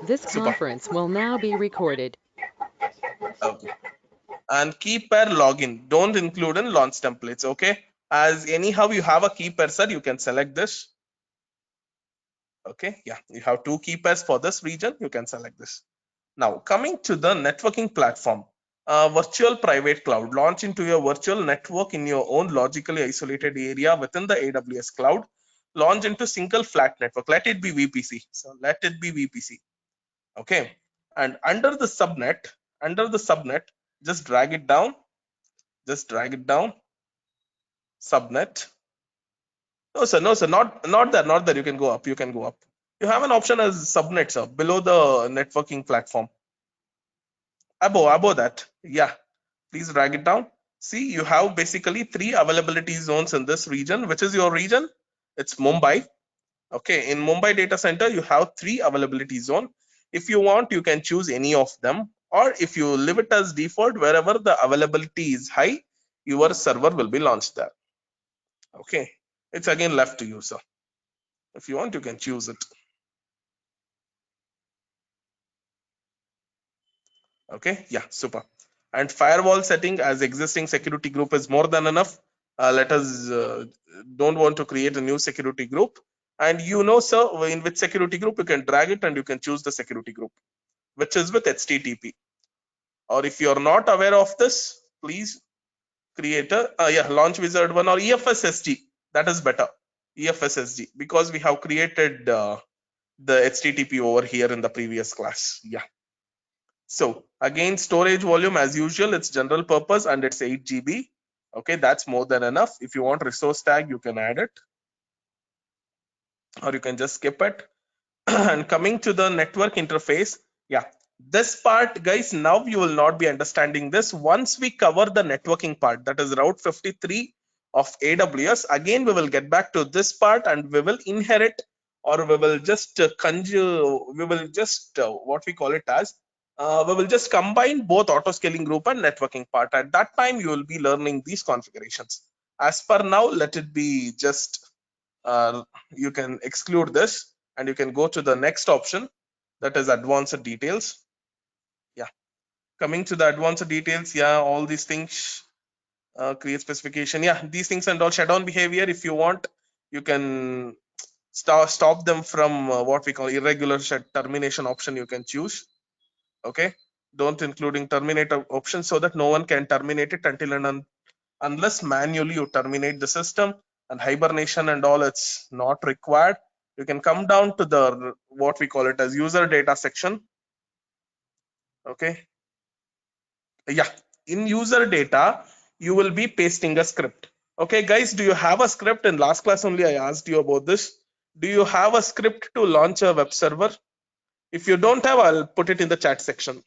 This Super. conference will now be recorded. Okay. And key pair login. Don't include in launch templates. Okay. As anyhow you have a key pair, sir, you can select this. Okay. Yeah. You have two key pairs for this region. You can select this. Now coming to the networking platform. Virtual private cloud. Launch into your virtual network in your own logically isolated area within the AWS cloud. Launch into single flat network. Let it be VPC. So let it be VPC. Okay. And under the subnet, just drag it down. Just drag it down. Subnet. No, sir, not there, not there. You can go up. You can go up. You have an option as subnet, sir, below the networking platform. Above that. Yeah. Please drag it down. See, you have basically 3 availability zones in this region. Which is your region? It's Mumbai. Okay. In Mumbai data center, you have 3 availability zone. If you want, you can choose any of them. Or if you leave it as default, wherever the availability is high, your server will be launched there. Okay. It's again left to you, sir. If you want, you can choose it. Okay. Yeah. Super. And firewall setting as existing security group is more than enough. Let us don't want to create a new security group. And you know, sir, in which security group you can drag it and you can choose the security group, which is with HTTP. Or if you're not aware of this, please create a launch wizard one or EFSSG. That is better. EFSSG, because we have created the HTTP over here in the previous class. Yeah. So again, storage volume as usual, it's general purpose and it's 8 GB. Okay, that's more than enough. If you want resource tag, you can add it, or you can just skip it. And coming to the network interface, yeah, this part, guys, now you will not be understanding this. Once we cover the networking part, that is Route 53 of AWS, again we will get back to this part and we will inherit, or we will just conjure, we will just what we call it as, we will just combine both auto scaling group and networking part. At that time, you will be learning these configurations. As per now, let it be just you can exclude this and you can go to the next option, that is advanced details. Yeah, coming to the advanced details, yeah, all these things, create specification, yeah, these things and all. Shutdown behavior, if you want, you can stop them from what we call irregular termination option, you can choose. Okay, don't including terminator option, so that no one can terminate it until and unless manually you terminate the system. And hibernation and all, it's not required. You can come down to the what we call it as user data section. Okay, yeah, in user data you will be pasting a script. Okay guys, do you have a script? In last class only I asked you about this. Do you have a script to launch a web server? If you don't have, I'll put it in the chat section.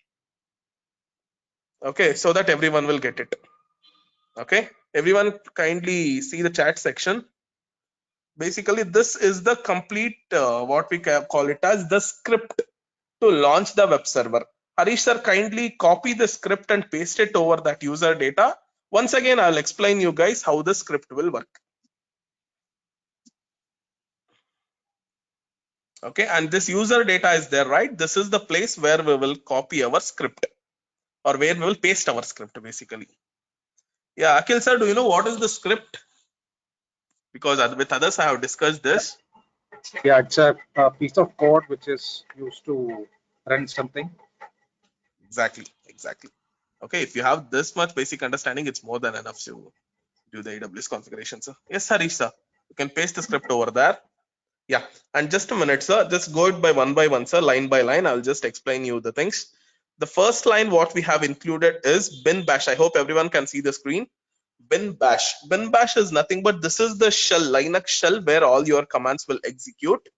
Okay, so that everyone will get it. Okay, everyone kindly see the chat section. Basically this is the complete what we call it as the script to launch the web server. Harish sir, kindly copy the script and paste it over that user data. Once again, I'll explain you guys how the script will work. Okay, and this user data is there, right? This is the place where we will copy our script, or where we will paste our script basically. Yeah, Akhil sir, do you know what is the script? Because with others I have discussed this. Yeah, it's a piece of code which is used to run something. Exactly. Okay, if you have this much basic understanding, it's more than enough to do the AWS configuration, sir. Yes, Harish sir, you can paste the script over there. Yeah, and just a minute, sir. Just go it by one, sir, line by line. I'll just explain you the things. The first line, what we have included is bin bash. I hope everyone can see the screen. Bin bash. Bin bash is nothing but this is the shell, Linux shell, where all your commands will execute.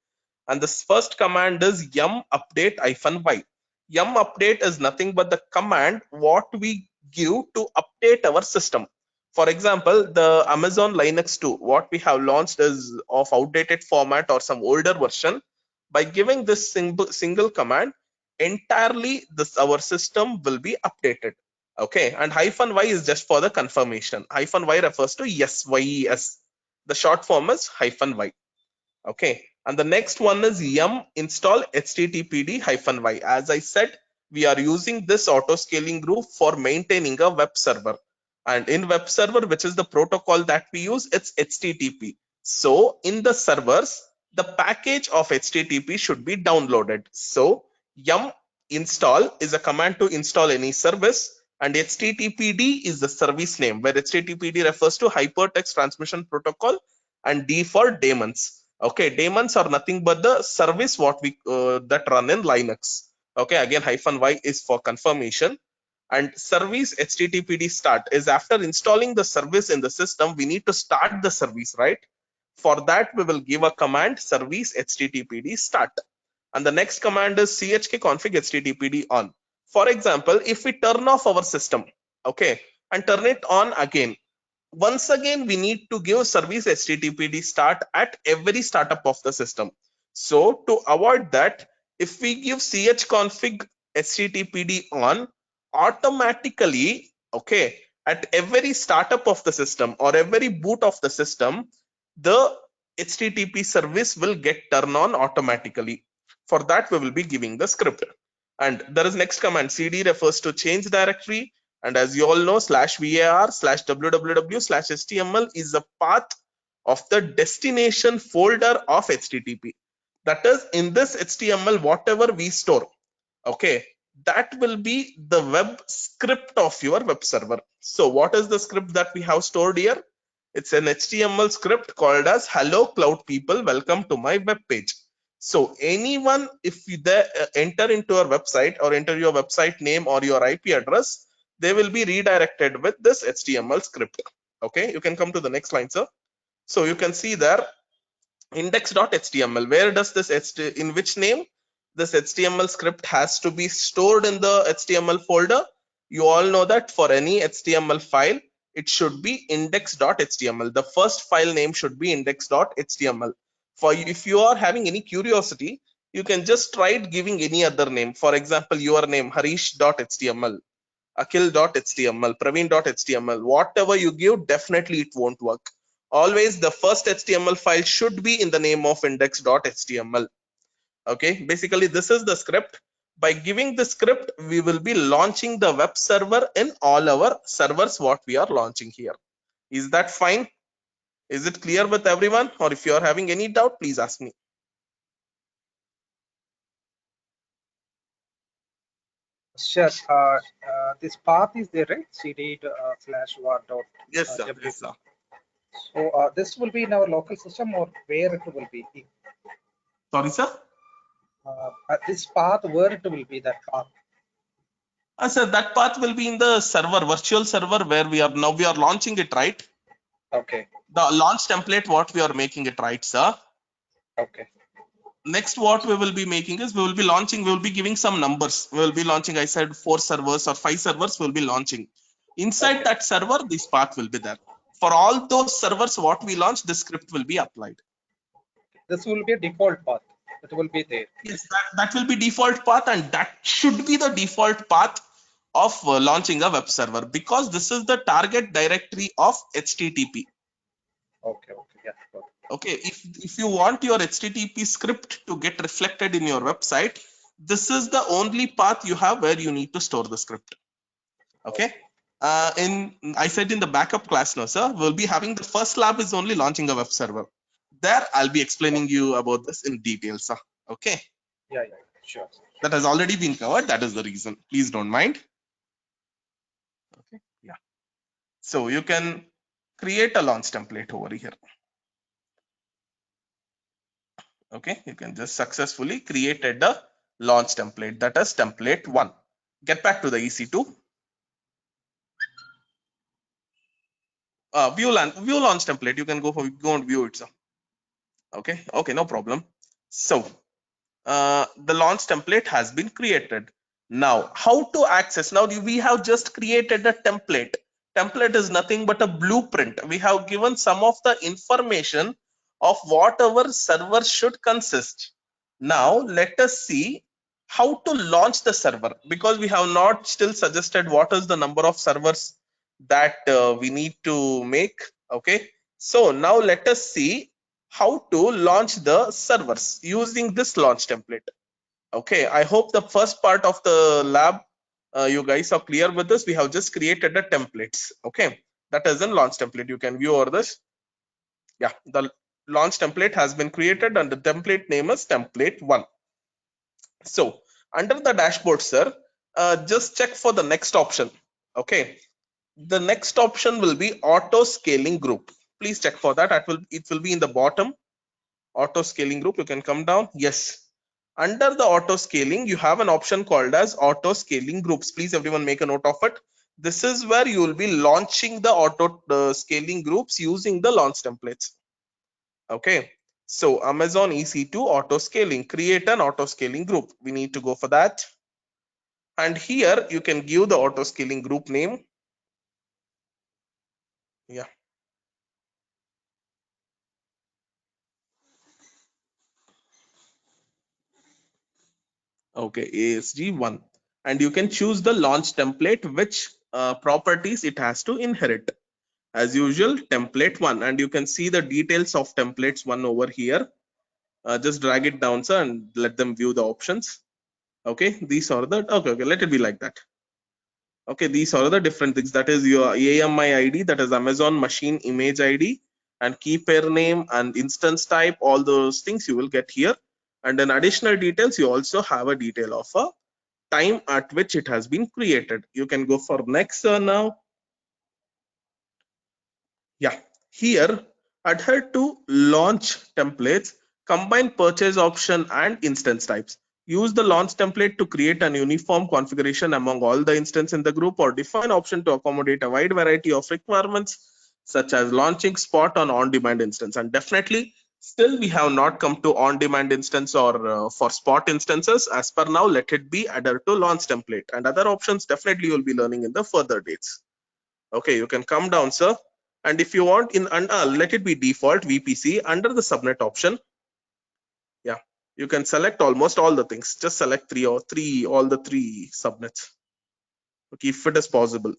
And this first command is yum update -y. Yum update is nothing but the command what we give to update our system. For example, the Amazon Linux 2, what we have launched is of outdated format or some older version. By giving this single command, entirely this our system will be updated. Okay, and -y is just for the confirmation. -y refers to yes, yes. The short form is -y. Okay, And the next one is yum install httpd-y. As I said, we are using this auto scaling group for maintaining a web server. And in web server, which is the protocol that we use, it's HTTP. So in the servers, the package of HTTP should be downloaded. So yum install is a command to install any service, and HTTPD is the service name, where HTTPD refers to Hypertext Transmission Protocol and D for daemons. Okay, daemons are nothing but the service what we that run in Linux. Okay, again -y is for confirmation. And service HTTPD start is after installing the service in the system, we need to start the service, right? For that, we will give a command service HTTPD start. And the next command is chkconfig HTTPD on. For example, if we turn off our system, okay, and turn it on again, once again, we need to give service HTTPD start at every startup of the system. So to avoid that, if we give chconfig HTTPD on, automatically, okay, at every startup of the system or every boot of the system, the HTTP service will get turned on automatically. For that, we will be giving the script. And there is next command, cd refers to change directory. And as you all know, /var/www/html is the path of the destination folder of HTTP. That is, in this HTML, whatever we store, okay, that will be the web script of your web server. So what is the script that we have stored here? It's an HTML script called as hello cloud people, welcome to my web page. So anyone, if they enter into our website or enter your website name or your IP address, they will be redirected with this HTML script. Okay, you can come to the next line, sir. So you can see there index.html. Where does this in which name this HTML script has to be stored in the HTML folder? You all know that for any HTML file, it should be index.html. The first file name should be index.html. For if you are having any curiosity, you can just try giving any other name. For example, your name harish.html, akhil.html, praveen.html. Whatever you give, definitely it won't work. Always the first HTML file should be in the name of index.html. Okay, basically this is the script. By giving the script, we will be launching the web server in all our servers what we are launching here. Is that fine? Is it clear with everyone? Or if you are having any doubt, please ask me. Sure. This path is there, right? cd/var. Yes, sir. Yes, sir. So this will be in our local system, or where it will be? Sorry, sir. This path, where it will be, that path? Sir, that path will be in the server, virtual server, where we are launching it, right? Okay. The launch template, what we are making it, right, sir? Okay. Next, what we will be making is we will be giving some numbers. We will be launching, I said 4 servers or 5 servers will be launching. Inside that server, this path will be there. For all those servers, what we launch, this script will be applied. This will be a default path. It will be there. Yes, that will be default path, and that should be the default path of launching a web server, because this is the target directory of HTTP. Okay. Okay. Yeah. Okay, if you want your HTTP script to get reflected in your website, this is the only path you have where you need to store the script. Okay. I said in the backup class now, sir, we'll be having the first lab is only launching a web server. There, I'll be explaining you about this in detail, sir. Okay. Yeah. Sure. That has already been covered. That is the reason. Please don't mind. Okay. Yeah. So you can create a launch template over here. Okay, you can just successfully created a launch template, that is template 1. Get back to the EC2. View launch template. You can go and view it, sir. Okay, no problem. So the launch template has been created. Now, how to access? Now we have just created a template. Template is nothing but a blueprint. We have given some of the information of what our server should consist. Now let us see how to launch the server, because we have not still suggested what is the number of servers that we need to make. Okay, so now let us see how to launch the servers using this launch template. Okay, I hope the first part of the lab you guys are clear with this. We have just created the templates. Okay, that is in launch template. You can view over this. Yeah, the launch template has been created and the template name is template 1. So under the dashboard, sir, just check for the next option. Okay, the next option will be auto scaling group. Please check for that. It will be in the bottom. Auto scaling group. You can come down. Yes. Under the auto scaling, you have an option called as auto scaling groups. Please everyone make a note of it. This is where you will be launching the auto scaling groups using the launch templates. Okay. So Amazon EC2 auto scaling, create an auto scaling group. We need to go for that. And here you can give the auto scaling group name. Yeah. Okay, ASG1. And you can choose the launch template, which properties it has to inherit. As usual, template 1. And you can see the details of templates 1 over here. Just drag it down, sir, and let them view the options. Okay, these are the, okay, let it be like that. Okay, these are the different things. That is your AMI ID, that is Amazon Machine Image ID, and key pair name and instance type, all those things you will get here. And then additional details, you also have a detail of a time at which it has been created. You can go for next now. Yeah, here adhere to launch templates, combine purchase option and instance types. Use the launch template to create an uniform configuration among all the instances in the group, or define option to accommodate a wide variety of requirements such as launching spot on on-demand instance. And definitely still we have not come to on-demand instance or for spot instances. As per now, let it be adhere to launch template, and other options definitely you'll be learning in the further dates. Okay, you can come down, sir. And if you want in let it be default VPC under the subnet option. Yeah, you can select almost all the things. Just select all the three subnets. Okay, if it is possible.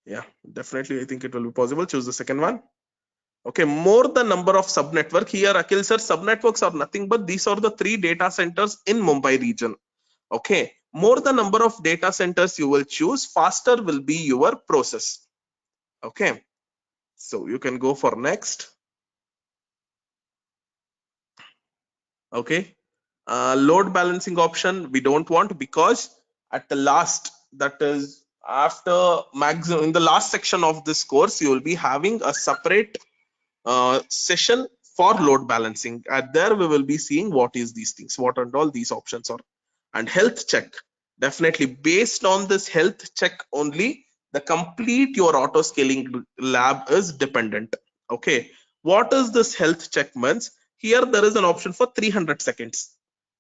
Yeah, definitely I think it will be possible. Choose the second one. Okay, more the number of subnetwork. Here, Akhil sir, subnetworks are nothing but these are the 3 data centers in Mumbai region. Okay, more the number of data centers you will choose, faster will be your process. Okay, so you can go for next. Okay, load balancing option we don't want, because at the last, that is after maximum, in the last section of this course, you will be having a separate session for load balancing. At there we will be seeing what is these things, what and all these options are. And health check, definitely based on this health check only, the complete your auto scaling lab is dependent. Okay, what is this health check means? Here there is an option for 300 seconds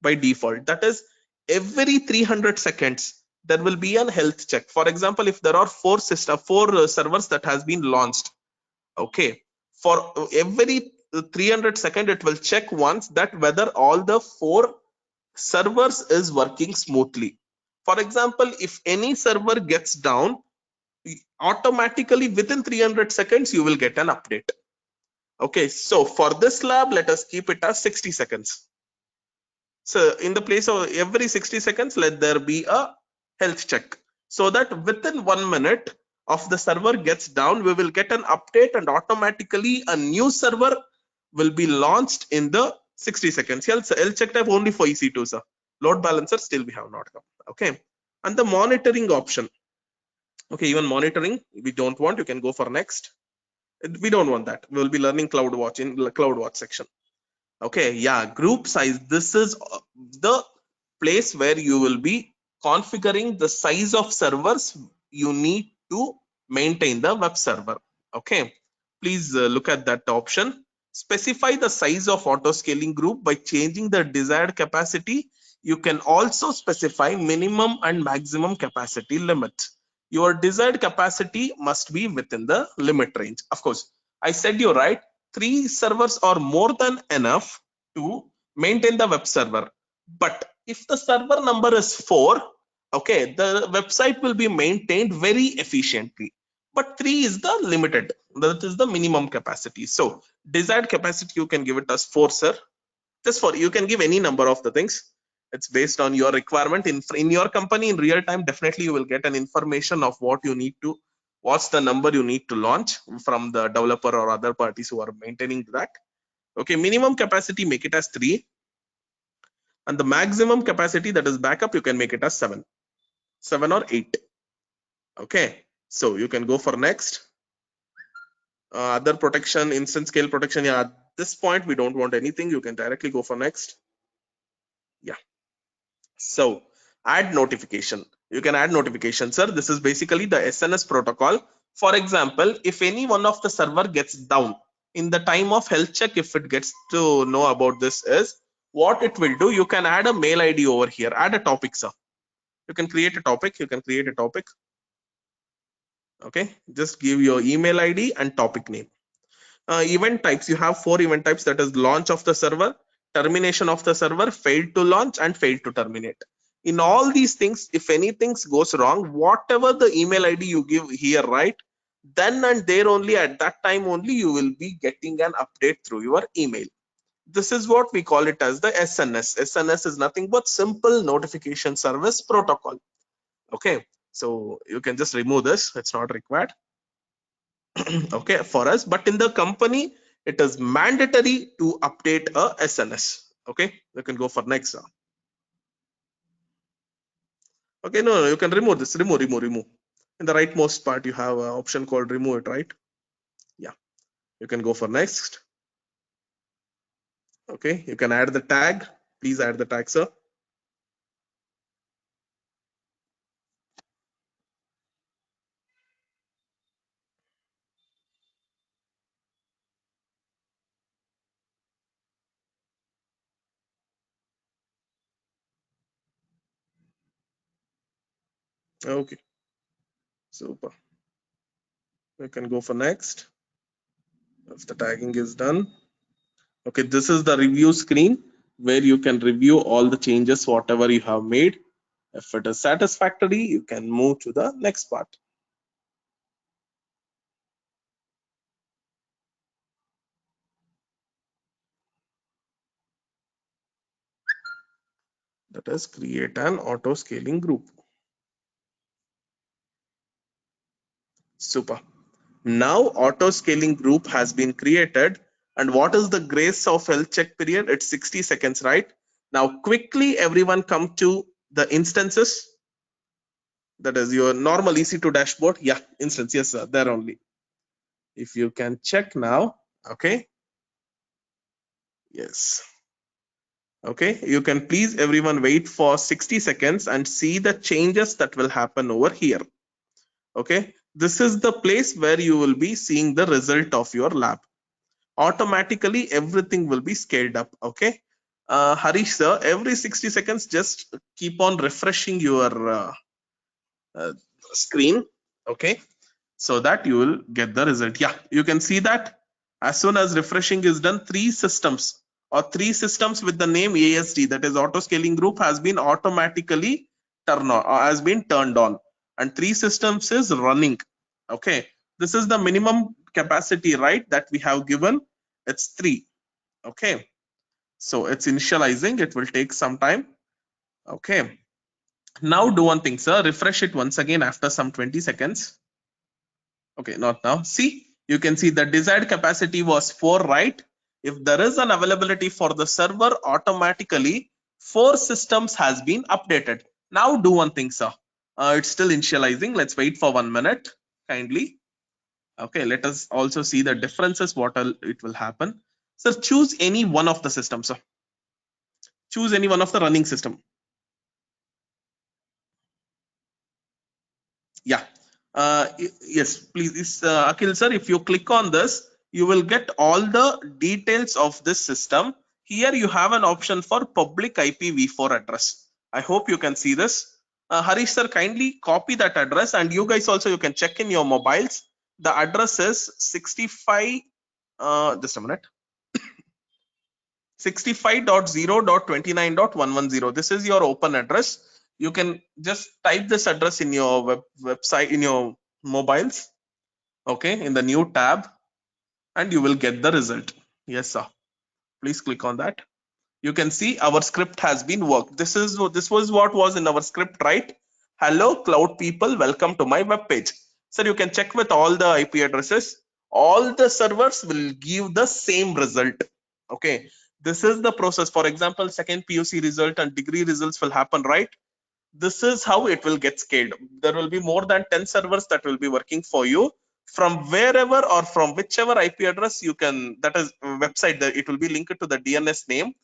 by default. That is every 300 seconds there will be an health check. For example, if there are four servers that has been launched, okay, for every 300 seconds it will check once that whether all the 4 servers is working smoothly. For example, if any server gets down, automatically within 300 seconds you will get an update. Okay, so for this lab, let us keep it as 60 seconds. So in the place of every 60 seconds, let there be a health check, so that within 1 minute of the server gets down, we will get an update and automatically a new server will be launched in the 60 seconds. Health check type only for EC2, sir. Load balancer still we have not come. Okay, and the monitoring option. Okay, even monitoring we don't want. You can go for next. We don't want that. We will be learning CloudWatch in the CloudWatch section. Okay, yeah, group size. This is the place where you will be configuring the size of servers you need to maintain the web server. Okay, please look at that option. Specify the size of auto scaling group by changing the desired capacity. You can also specify minimum and maximum capacity limit. Your desired capacity must be within the limit range. Of course, I said you right, 3 servers are more than enough to maintain the web server. But if the server number is 4, okay, the website will be maintained very efficiently. but 3 is the limited, that is the minimum capacity. So desired capacity you can give it as 4, sir. Just for, you can give any number of the things, it's based on your requirement. In your company in real time, definitely you will get an information of what you need to, what's the number you need to launch from the developer or other parties who are maintaining that. Okay, minimum capacity make it as 3, and the maximum capacity, that is backup, you can make it as 7 or 8. Okay, so you can go for next. Other protection, instant scale protection, yeah, at this point we don't want anything, you can directly go for next. Yeah, so add notification, you can add notification, sir. This is basically the SNS protocol. For example, if any one of the server gets down in the time of health check, if it gets to know about this, is what it will do, you can add a mail ID over here, add a topic, sir. You can create a topic, okay, just give your email ID and topic name. Event types, you have 4 event types, that is launch of the server, termination of the server, failed to launch, and failed to terminate. In all these things, if anything goes wrong, whatever the email ID you give here, right, then and there only, at that time only, you will be getting an update through your email. This is what we call it as the SNS. SNS is nothing but simple notification service protocol. Okay, so you can just remove this, it's not required. Okay, for us, but in the company it is mandatory to update a SNS. Okay, you can go for next. Okay, no, you can remove this, remove. In the rightmost part you have an option called remove it, right? Yeah, you can go for next. Okay, you can add the tag, please add the tag, sir. Okay, super. You can go for next if the tagging is done. Okay, this is the review screen where you can review all the changes whatever you have made. If it is satisfactory, you can move to the next part. That is create an auto scaling group. Super. Now auto scaling group has been created, and what is the grace of health check period? It's 60 seconds, right? Now quickly everyone come to the instances, that is your normal EC2 dashboard. Yeah, instance, yes sir, there only. If you can check now, okay, yes. Okay, you can please everyone wait for 60 seconds and see the changes that will happen over here. Okay, this is the place where you will be seeing the result of your lab. Automatically everything will be scaled up. Okay, Harish sir, every 60 seconds just keep on refreshing your screen, okay, so that you will get the result. Yeah, you can see that as soon as refreshing is done, 3 systems with the name ASD, that is auto scaling group, has been automatically turned on, and 3 systems is running. Okay, this is the minimum capacity, right, that we have given, it's 3. Okay, so it's initializing, it will take some time. Okay, now do one thing, sir, refresh it once again after some 20 seconds. Okay, not now. See, you can see the desired capacity was 4, right? If there is an availability for the server, automatically 4 systems has been updated. Now do one thing, sir. It's still initializing. Let's wait for 1 minute, kindly. Okay, let us also see the differences, what it will happen. Sir, choose any one of the systems, sir. Choose any one of the running system. Yeah, yes, please, Akhil sir, if you click on this, you will get all the details of this system. Here you have an option for public IPv4 address. I hope you can see this. Harish sir, kindly copy that address, and you guys also, you can check in your mobiles. The address is 65, just a minute, 65.0.29.110. This is your open address. You can just type this address in your website, in your mobiles. Okay, in the new tab, and you will get the result. Yes, sir. Please click on that. You can see our script has been worked. This was what was in our script, right? Hello, cloud people, welcome to my web page. So you can check with all the IP addresses. All the servers will give the same result. Okay, this is the process. For example, second POC result and degree results will happen, right? This is how it will get scaled. There will be more than 10 servers that will be working for you from wherever or from whichever IP address you can, that is website, that it will be linked to the DNS name,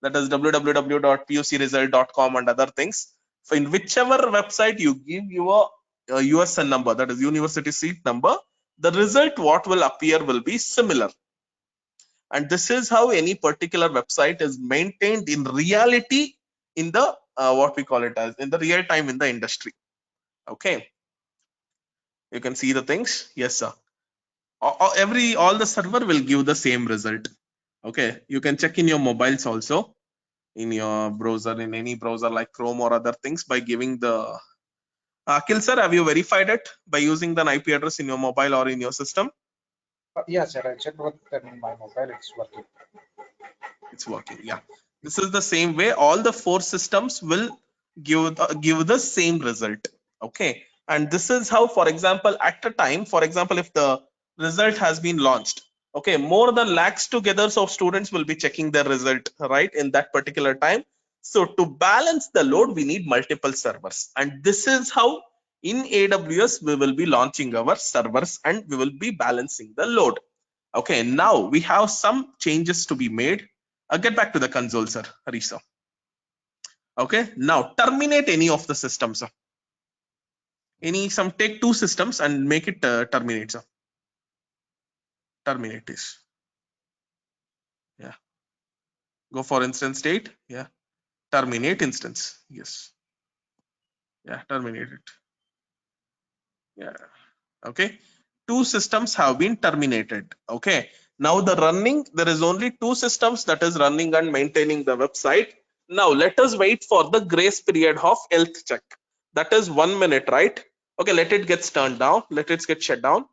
that is www.pucresult.com and other things. So in whichever website you give your USN number, that is university seat number, the result what will appear will be similar. And this is how any particular website is maintained in reality in the what we call it as in the real time in the industry. Okay, you can see the things. Yes, sir. All the server will give the same result. Okay, you can check in your mobiles also, in your browser, in any browser like Chrome or other things, by giving the Akhil sir, have you verified it by using the IP address in your mobile or in your system? Yes, sir. I checked with my mobile. It's working. It's working. Yeah, this is the same way. All the four systems will give the same result. Okay, and this is how, for example, at a time, for example, if the result has been launched, okay, more than lakhs together of students will be checking their result, right, in that particular time. So to balance the load, we need multiple servers, and this is how in AWS we will be launching our servers and we will be balancing the load. Okay, now we have some changes to be made. Get back to the console, sir, Harish sir. Okay, now terminate any of the systems, sir. Take two systems and make it terminate, sir. Terminate this. Yeah. Go for instance state. Yeah. Terminate instance. Yes. Yeah. Terminate it. Yeah. Okay. Two systems have been terminated. Okay. Now there is only two systems that is running and maintaining the website. Now let us wait for the grace period of health check. That is 1 minute, right? Okay, let it get turned down. Let it get shut down.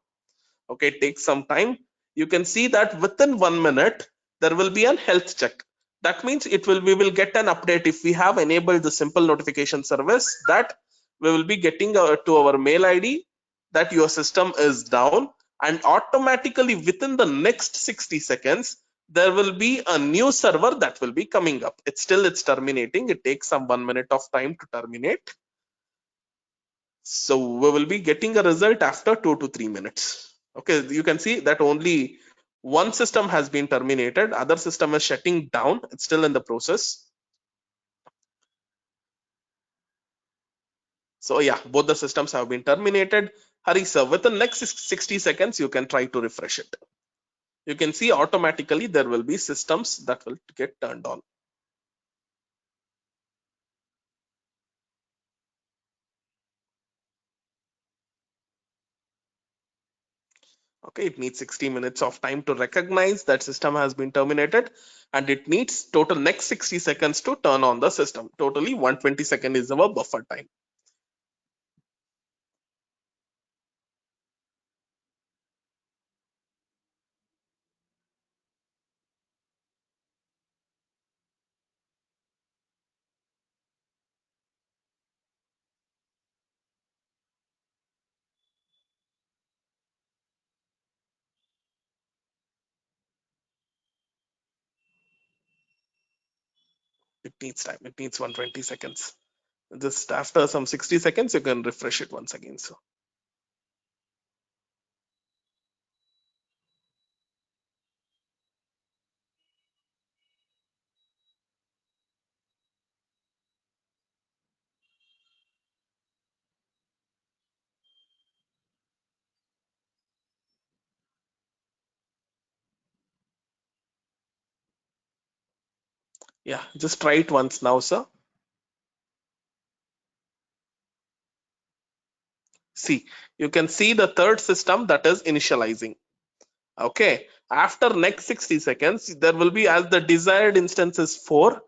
Okay, it takes some time. You can see that within 1 minute, there will be a health check. That means we will get an update if we have enabled the simple notification service, that we will be getting to our mail ID that your system is down, and automatically within the next 60 seconds, there will be a new server that will be coming up. It's terminating. It takes some 1 minute of time to terminate. So we will be getting a result after 2 to 3 minutes. Okay, you can see that only one system has been terminated, other system is shutting down. It's still in the process. So yeah, both the systems have been terminated. Hurry sir, within next 60 seconds, you can try to refresh it. You can see automatically there will be systems that will get turned on. Okay, it needs 60 minutes of time to recognize that system has been terminated, and it needs total next 60 seconds to turn on the system. Totally 120 seconds is our buffer time. It needs time. It needs 120 seconds. Just after some 60 seconds, you can refresh it once again. So yeah, just try it once now, sir. See, you can see the third system that is initializing. Okay, after next 60 seconds, there will be, as the desired instance is 4,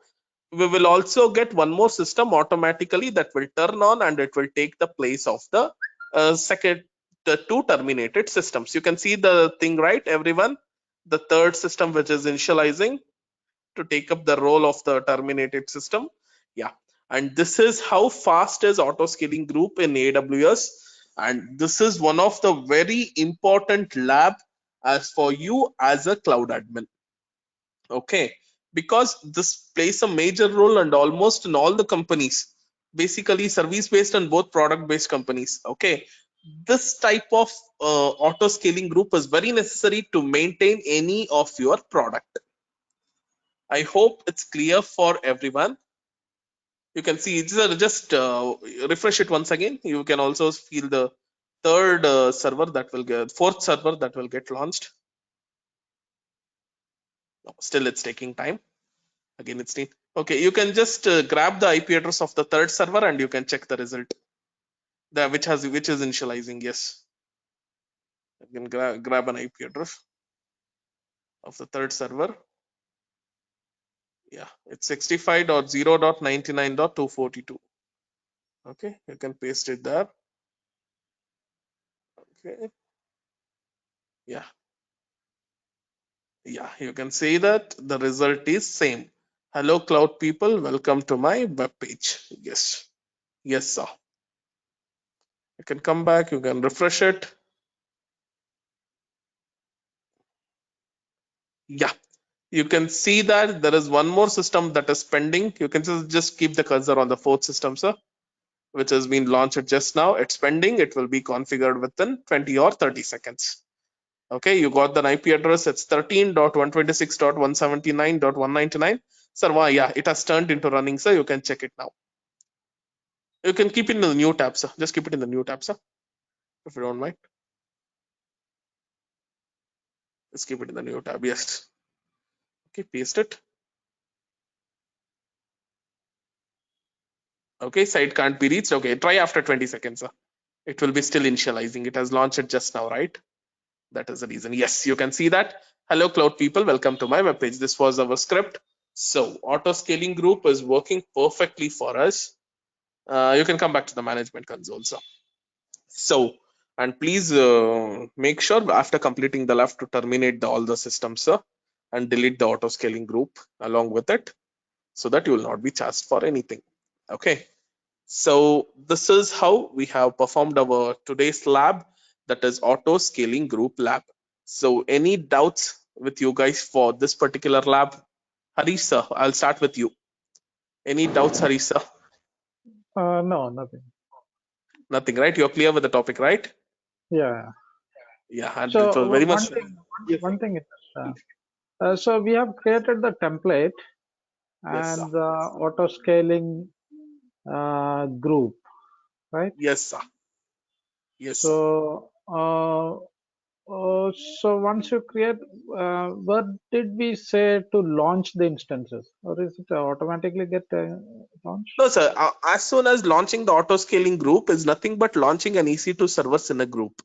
we will also get one more system automatically that will turn on, and it will take the place of the second the two terminated systems. You can see the thing, right, everyone? The third system which is initializing to take up the role of the terminated system. Yeah, and this is how fast is auto scaling group in AWS. And this is one of the very important lab as for you as a cloud admin. Okay, because this plays a major role and almost in all the companies, basically service based and both product based companies. Okay, this type of auto scaling group is very necessary to maintain any of your product. I hope it's clear for everyone. You can see just refresh it once again. You can also feel the third server that will get fourth server that will get launched. No, still it's taking time. Again, it's neat. Okay, you can just grab the IP address of the third server and you can check the result. The which is initializing. Yes, you can grab an IP address of the third server. Yeah, it's 65.0.99.242. Okay, you can paste it there. Okay, yeah, you can see that the result is same. Hello, cloud people, welcome to my web page. Yes, yes, sir. You can come back. You can refresh it. Yeah, you can see that there is one more system that is pending. You can just keep the cursor on the fourth system, sir, which has been launched just now. It's pending. It will be configured within 20 or 30 seconds. Okay, you got the IP address. It's 13.126.179.199. Sir, why? Yeah, it has turned into running, sir. You can check it now. You can keep it in the new tab, sir. Just keep it in the new tab, sir, if you don't mind. Just keep it in the new tab. Yes. Okay, paste it. Okay, site can't be reached. Okay, try after 20 seconds, sir. It will be still initializing. It has launched it just now, right? That is the reason. Yes, you can see that. Hello, cloud people. Welcome to my webpage. This was our script. So, auto scaling group is working perfectly for us. You can come back to the management console, sir. So, and please make sure after completing the left to terminate all the systems, sir, and delete the auto scaling group along with it, so that you will not be charged for anything. Okay. So this is how we have performed our today's lab, that is auto scaling group lab. So any doubts with you guys for this particular lab? Harish sir, I'll start with you. Any doubts, Harish sir? No, nothing. Nothing, right? You're clear with the topic, right? Yeah. Yeah, and it So was very much. one thing is, so we have created the template Yes, sir. and the auto scaling group, right? Yes, sir. Yes, sir. So, so once you create, what did we say to launch the instances, or is it automatically get launched? No, sir. As soon as launching the auto scaling group is nothing but launching an EC2 servers in a group.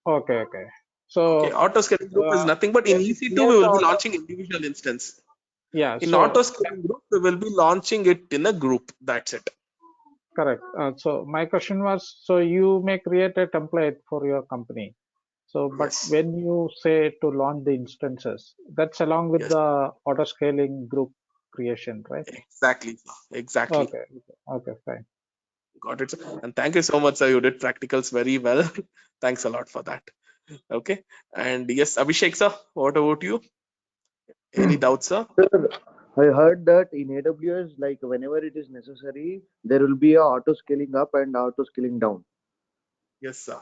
Okay, okay. So, Okay, auto scaling group is nothing but in when we EC2 create we the will be auto, launching individual instance. yeah. In So auto scaling group, we will be launching it in a group. That's it. correct. So my question was, so you may create a template for your company. So, but Yes. when you say to launch the instances, that's along with Yes. the auto scaling group creation, right? Exactly. Exactly. Okay. Okay. Fine. Got it, sir. And thank you so much, sir. You did practicals very well. Thanks a lot for that. Okay. And yes, Abhishek, sir, what about you? Any doubts, sir? Sir, I heard that in AWS, like whenever it is necessary, there will be a auto scaling up and auto scaling down. Yes, sir.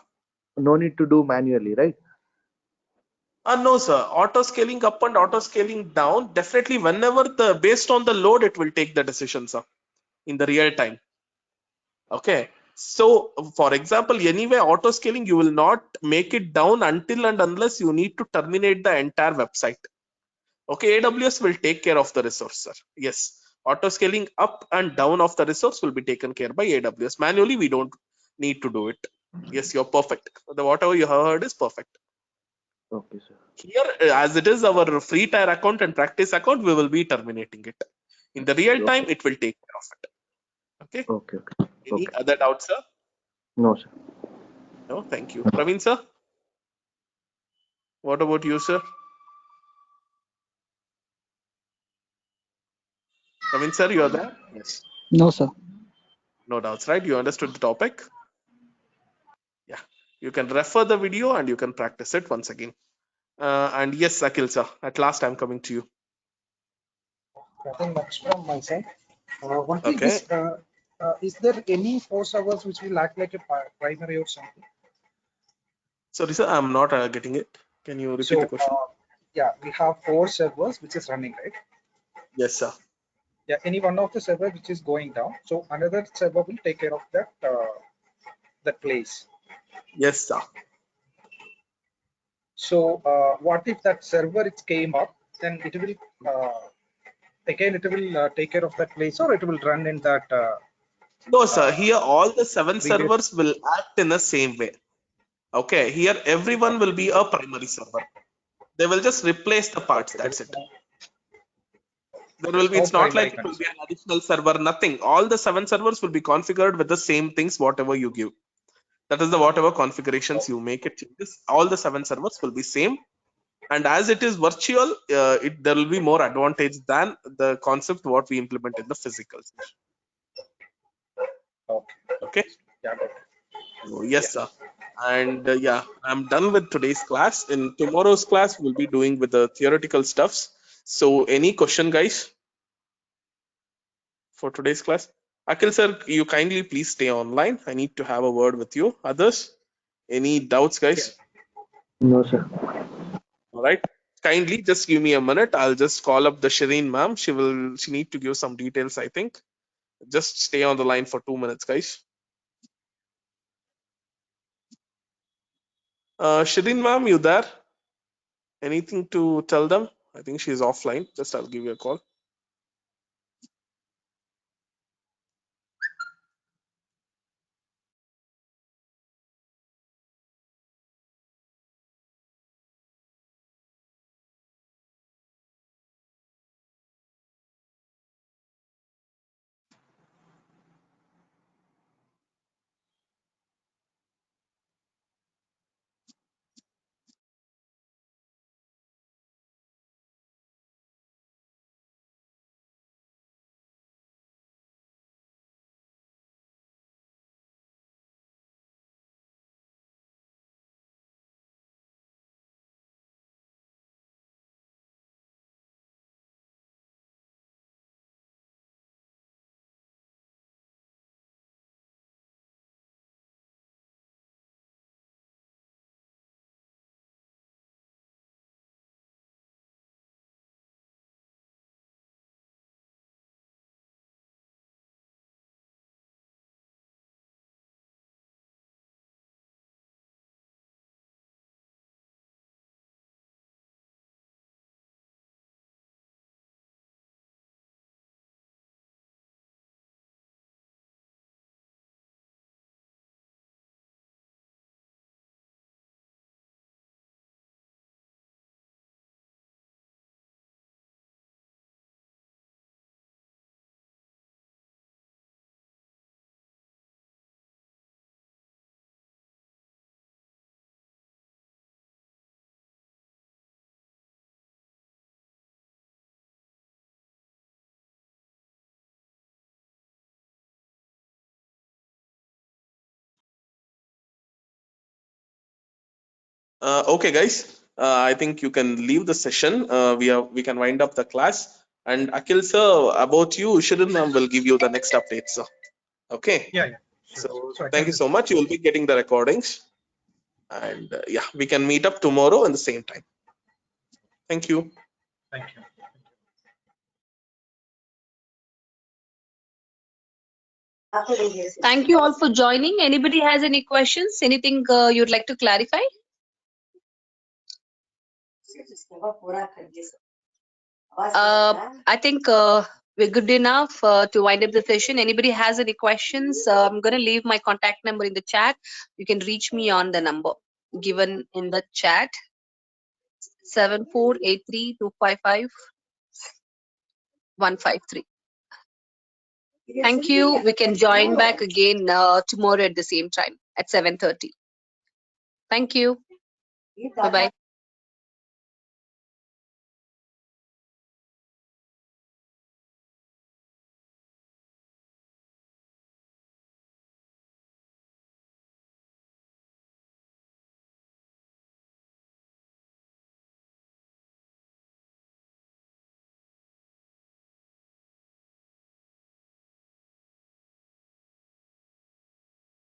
No need to do manually, right? No, sir. Auto scaling up and auto scaling down, definitely whenever based on the load, it will take the decision, sir, in the real time. Okay. So, for example, anyway, auto scaling, you will not make it down until and unless you need to terminate the entire website. Okay, AWS will take care of the resource, sir. Yes. Auto scaling up and down of the resource will be taken care by AWS. Manually, we don't need to do it. Yes, you're perfect. Whatever you have heard is perfect. Okay, sir. Here, as it is our free tier account and practice account, we will be terminating it. In the real time, it will take care of it. Okay. Okay, okay. Any Okay. other doubts, sir? No, sir. No, thank you. Praveen sir? What about you, sir? Praveen sir, you are there? Yes. No, sir. No doubts, right? You understood the topic? Yeah. You can refer the video and you can practice it once again. And yes, Akhil sir, at last I'm coming to you. Nothing much from my side. One thing Okay. is there any 4 servers which will act like a primary or something? Sorry, sir, I'm not getting it. Can you repeat the So, question? yeah, we have 4 servers which is running, right? Yes, sir. Yeah, any one of the server which is going down, so another server will take care of that place. Yes, sir. So, what if that server it came up, then it will again it will take care of that place, or it will run in that No, sir. Here, all the 7 previous. servers will act in the same way. Okay. Here, everyone will be a primary server. They will just replace the parts. That's it. There will be. No It's not primary like it will concern. be an additional server. Nothing. All the 7 servers will be configured with the same things. Whatever you give. That is the whatever configurations you make it changes. All the 7 servers will be same. And as it is virtual, there will be more advantage than the concept what we implement in the physical. Okay. Okay. Yeah, got it. So, yes, sir. And yeah, I'm done with today's class. In tomorrow's class, we'll be doing with the theoretical stuffs. So, any question, guys, for today's class? Akhil, sir, you kindly please stay online. I need to have a word with you. Others, any doubts, guys? No, sir. All right. Kindly just give me a minute. I'll just call up the Shireen ma'am. She need to give some details, I think. Just stay on the line for 2 minutes, guys. Shireen ma'am, you there? Anything to tell them? I think she's offline. Just I'll give you a call. Okay, guys. I think you can leave the session. We can wind up the class. And Akhil sir, about you, Shirin ma'am will give you the next updates. Sir. Okay. Yeah, yeah. Sure. So So I thank can you so much. You will be getting the recordings. And yeah, we can meet up tomorrow at the same time. Thank you. thank you. Thank you all for joining. Anybody has any questions? Anything you'd like to clarify? I think we're good enough to wind up the session. Anybody has any questions? I'm going to leave my contact number in the chat. You can reach me on the number given in the chat. 7483255153. Thank you. We can join back again tomorrow at the same time at 7:30. Thank you. Bye-bye.